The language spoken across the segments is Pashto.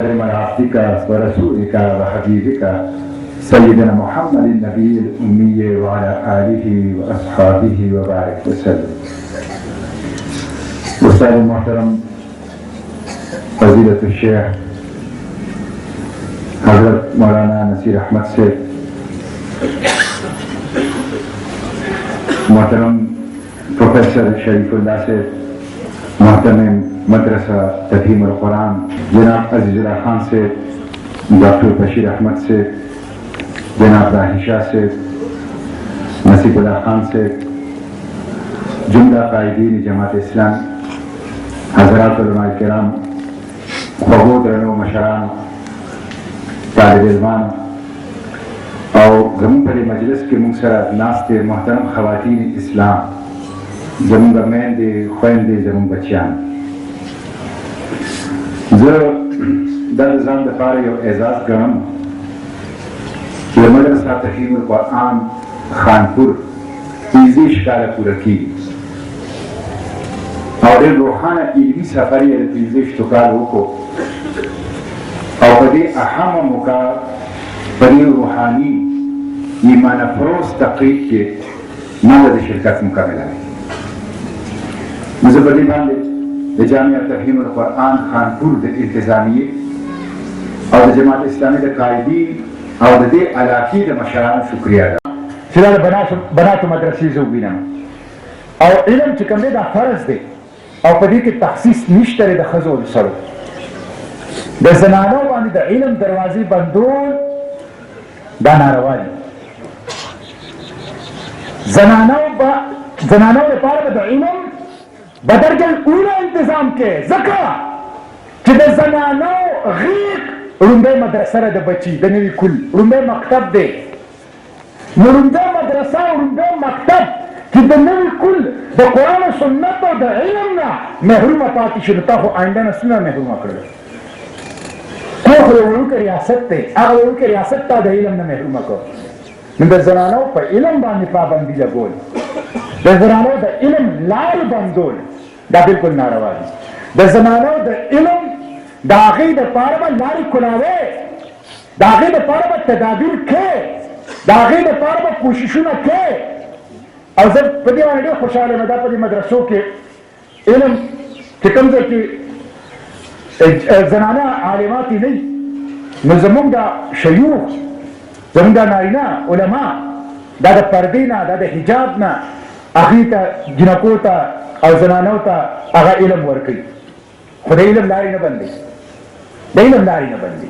عبدك ورسولك وحبيبك سيدنا محمد النبي الأمي وعلى آله وأصحابه وبارك وسلم. أستاذ المحترم فضيلة الشيخ حضرت مولانا نصیر احمد سے محترم प्रोफेसर शरीफुल्लाह से मोहतरम मदरसा तफहीम कुरान जनाब अजीजुल्लाह खान से डॉक्टर बशीर अहमद से जनाब राहिशा से नसीबुल्लाह खान से जुमला कायदीन जमात इस्लाम हज़रात उलमाए किराम ख़ुबूदरनो मशरान तालिब इल्मान और ज़मीन पर मजलिस के मुंसरा नास्ते मोहतरम ख़वातीन इस्लाम ज़मीन मेंदे ख़ुंदे ज़मीन बच्चियान दर ज़ान दफ़ार यो एजाज़ गणम ये मदरसा तफहीम कुरान खानपुर इज़ी शिकार पूरा की और रूहाना इल्मी सफरी इज़ी इश्तकार को और बड़ी अहम मुका बड़ी रूहानी ईमान फरोज़ तक़रीब के मदद शिरकत मुकम्मल है मुझे बड़ी बात जामिया तफहीम कुरान खानपुर इंतजामिये और जमात इस्लामी के कायदीन और दे इलाक़ी के मशरान शुक्रिया अदा फिलहाल बना तो मदरसे जो बिना और इल्म चिकम्बे दा फर्ज दे और पदी की तखसीस निश्तरे दा खज़ो सरो द ज़नानो वानी दा इल्म दरवाज़े बंदोल दा नारवाली ज़नानो ने पार दा इल्म बदरजल ऊला इंतजाम के ज़का कि द ज़नानो गीक रुंबे मदरसा द बच्ची दनवी कुल रुंबे मकतब दे रुंबे मदरसा रुंबे मकतब कि दनवी कुल द कुरान सुन्नत द इल्म ना महरूम पाती शुनता हो आइंदा नस्ल महरूम कर को खरो के रियासत ते आगो के रियासत ता द इल्म ना महरूम को द ज़नानो पर इल्म बानी पाबंदी लगोल द ज़नानो द इल्म लाल बंदोल दा बिल्कुल नारवा द ज़नानो द इल्म दागी द पारबा लारी कुलावे दागी द पारबा तदाबीर के दागी द पारबा कोशिशुना के और जब पदी वाले खुशहाल मदा पदी मदरसों के इल्म के कमजोर की ज़नाना आलिमाती नहीं नज़मुंगा शयूख ज़मुंगा नारिना उलमा दादा पर्दीना दादा हिजाब ना अखीता जिनकोता और ज़नानोता आगा इल्म वर्की खुदा इल्म लारी न बंदी द इल्म लारी न बंदी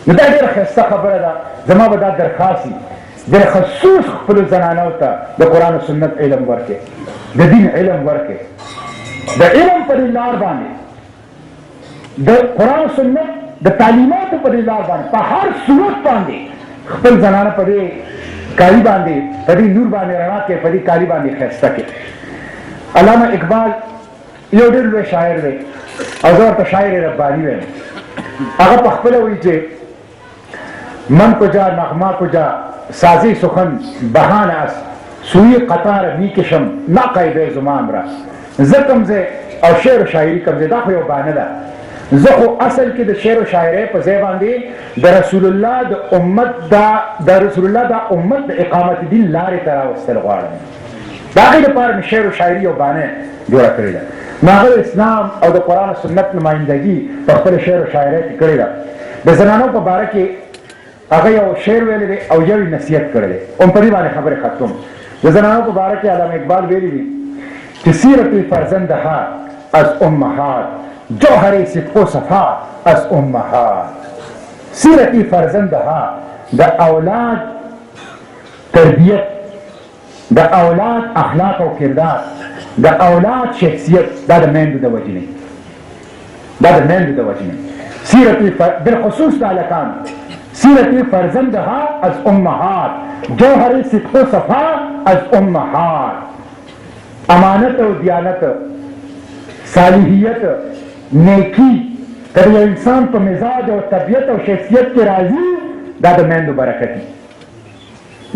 नता देर खस्ता खबर दा जमा बदा दरखासी देर खसूस खपल ज़नानोता द कुरान सुन्नत इल्म वर्के द दीन इल्म वर्के द इल्म पर लार बाने द कुरान सुन्नत द तालीमात पर लार बाने हर सूरत बांधे खपल ज़नाना पदे काली बांधे पदी नूर बांधे रणा के पदी काली बांधे खस्ता के अल्लामा इकबाल यो डेर वे शायर वे और तो शायर रब्बानी वे अगर पखपले हुई जे मन को जा नगमा को जा साजी सुखन बहानास सुई कतार मी किशम ना कायदे जुमामरा जकम जे और शेर शायरी कम जे दाखो बानदा ज़खो असल के द शेर शायरे पर ज़ेबांदी द रसूलुल्लाह द उम्मत दा उम्मत इकामत दिन लारे तरह वस्तल गवार दाखिल पार में शेर शायरी और बाने जोड़ा करेगा नागल इस्लाम और द कुरान सुन्नत नुमाइंदगी पर शेर शायरे करेगा द ज़नानों को बारह के अगर यो शेर वेले दे और ये नसीहत करे उन परी वाले खबर खत्म द ज़नानों को बारह के अल्लामा इकबाल वेली भी कि सीरती फरजंदहा अज उम्महात जौहरे सिद्क़ो सफा अज उम्महात सीरती फरजंदहा द औलाद तरबियत द औलाद अखलाक और किरदार द औलाद शख्सियत दा द मेंदु द वजने सीरती बिलखुसूस तालकान सीरती फरजंदहा अज उम्महात जौहरे सिद्क़ो सफा अज उम्महात अमानत और दियानत सालिहियत नेकी कर इंसान पर मिजाज और तबियत और शख्सियत के राजी दा द मेंदु बरकती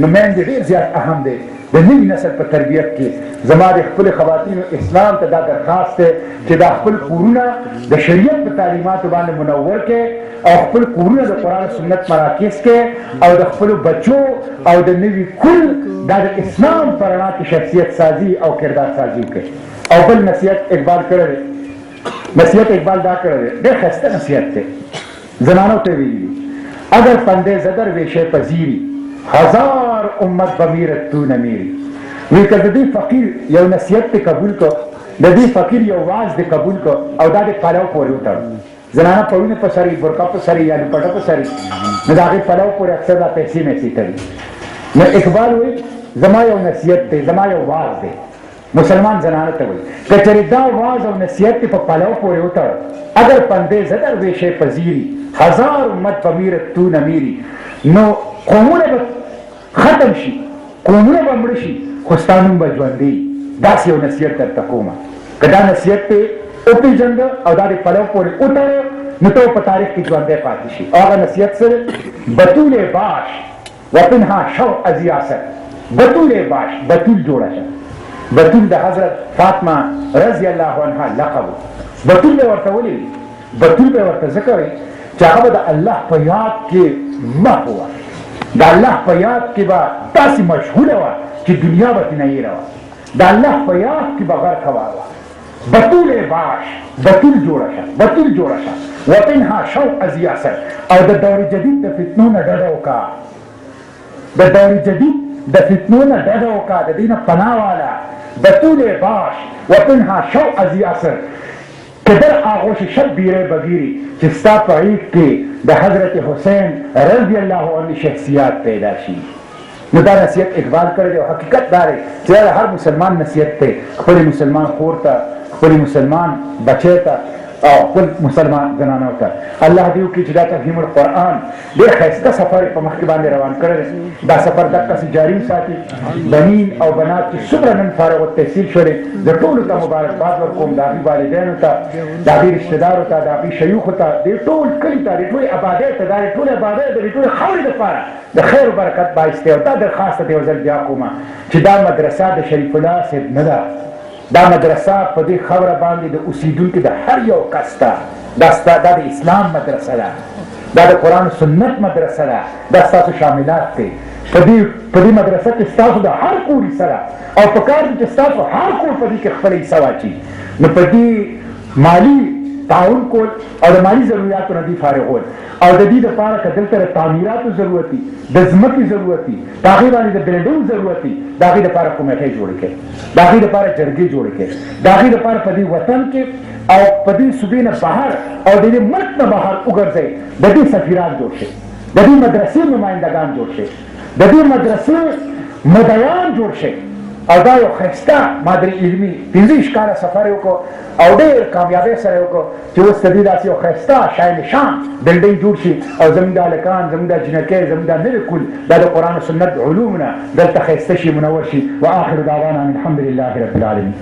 न मेंदु ढेर ज्यादा अहम दे د نوي نسل په تربیت کې زما د خپل خواتینو اسلام ته دا درخواست دی چې دا خپل کورونه د شریعت په تعلیماتو باندې منور کې او خپل کورونه د قرآن سنت مراکز کې او د خپل بچو او د نوي کل دا د اسلام په رڼا کې شخصیت سازي او کردار سازي وکړي. او بل نصیحت اقبال کړی دی، نصیحت اقبال دا کړی دی، ډېر ښایسته نصیحت دی، زنانو ته ویلي دي اگر پندے زدر ویشے پذیری ہزار امت بمیرت تو نمیری. وی که د دې فقیر یو نصیحت ته قبول کو، د دې فقیر یو واز دې قبول کو او دا دې پلو پورې وتړ، زنانه پړونه په سري، برقه په سري یا دوپټه په سري، نو د هغې پلو پورې اکثر دا پیسې میسې کوي. نو اقبال وایي زما یو نصیحت دی، زما یو واز دی، مسلمان زنانه ته وایي که چېرې دا واز او نصیحت دې په پلو پورې وتړ، اگر پندې زدر ویشې پذیری هزار امت بمیرت تو نمیری، نو قومونه به ختم شي، قومونه به مړه شي، خو ستا نوم به ژوندی. داسې یو نصیحت درته کومه، که دا نصیحت پې وپېژنده او دا د پلو پورې وتړې نو ته په تاریخ کې ژوندی پاتې شي. او هغه نصیحت څه دی؟ بتول باش وپنها شو از یاسر. بتول باش، بتول جوړه شه. بتول د حضرت فاطمه رضی الله عنها لقب. بتول به ورته ولې بتول به ورته ځکه وایي چې هغه به د الله په یاد کې محو وه، د الله په یاد کې به داسې مشغوله وه چې دنیا به ترې نه هېره وه، د الله په یاد کې به غرقه وه. بتول باش، بتول جوړه شه، بتول جوړه شه. وطنها شوق از یاسر. او د دور جدید د فتنو نه ډډه وکړه، د دور جدید د فتنو نه ډډه وکړه، د دې نه پناه واله. بتول باش وطنها شوق از یاسر که در آغوش شب بیره بگیری چې ستا په عید کې د حضرت حسین رضی الله عنه شخصیات پیدا شي. نو دا نصیحت اقبال کړی دی او حقیقت دا دی چې دا هر مسلمان نصیحت دی، خپل مسلمان خور ته، خپل مسلمان بچی ته او خپل مسلمان زنانو ته. الله دې وکړي چې دا تفهیم القرآن ډېر ښایسته سفر په مخکې باندې روان کړی دی، دا سفر دقسې جاري وساتي. بنین او بنات چې څومره نن فارغ التحصیل شولې، زه ټولو ته مبارکباد ورکوم، د هغې والدینو ته، د هغې رشتهدارو ته، د هغې شیوخو ته، دې ټول کلي ته، دې ټولې ابادۍ ته، دا دې ټولې ابادۍ د دې ټولې خاورې دپاره د خیر و برکت باعث دی. او دا درخواست ته یو ځل بیا کومه چې دا مدرسه د شریف الله صاحب نه ده، دا مدرسه په دې خبره باندې د اوسیدونکو د هر یو کس ته، دا د اسلام مدرسه ده، دا د قرآن سنت مدرسه ده، دا ستاسو شاملات دی. په دې مدرسه کې ستاسو د هر کور حصه ده او په کار دی چې ستاسو هر کور په دې کې خپله حصه واچي. نو په دې مالي تعاون کول او د مالي ضرورتو نه دي فارغول او د دې لپاره که دلته د تعمیراتو ضرورت دي، د ځمکې ضرورت دي، د هغې باندې د بلډینګ ضرورت دي، د هغې لپاره کمیټې جوړې کړي، د هغې لپاره جرګې جوړې کړي، د هغې لپاره په دې وطن کې او په دې صوبې نه بهر او د دې ملک نه بهر وګرځئ، د دې سفیران جوړ شي، د دې مدرسې نمایندګان جوړ شي، د دې مدرسې مدیان جوړ شي. او دا یو ښایسته مادري علمي 15 کاله سفر یې وکړو او ډېر کامیابۍ سره یې وکړو چې اوس د دې داسې یو ښایسته شاهنشان بلډینګ جوړ شي او زموږ د هلکان، زموږ د جنکۍ، زموږ د نوي کل دا د قرآن و سنت علوم نه دلته ښایسته شي، منور شي. واخر دعوانا الحمد لله رب العالمین.